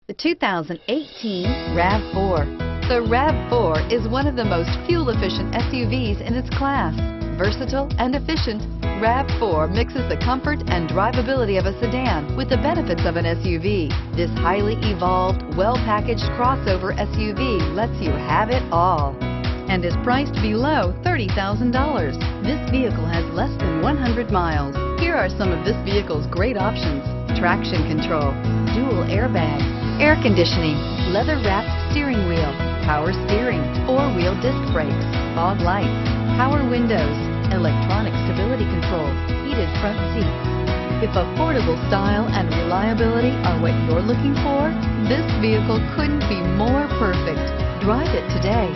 The 2018 RAV4. The RAV4 is one of the most fuel-efficient SUVs in its class. Versatile and efficient, RAV4 mixes the comfort and drivability of a sedan with the benefits of an SUV. This highly evolved, well-packaged crossover SUV lets you have it all and is priced below $30,000. This vehicle has less than 100 miles. Here are some of this vehicle's great options: traction control, dual airbags, air conditioning, leather-wrapped steering wheel, power steering, four-wheel disc brakes, fog lights, power windows, electronic stability control, heated front seats. If affordable style and reliability are what you're looking for, this vehicle couldn't be more perfect. Drive it today.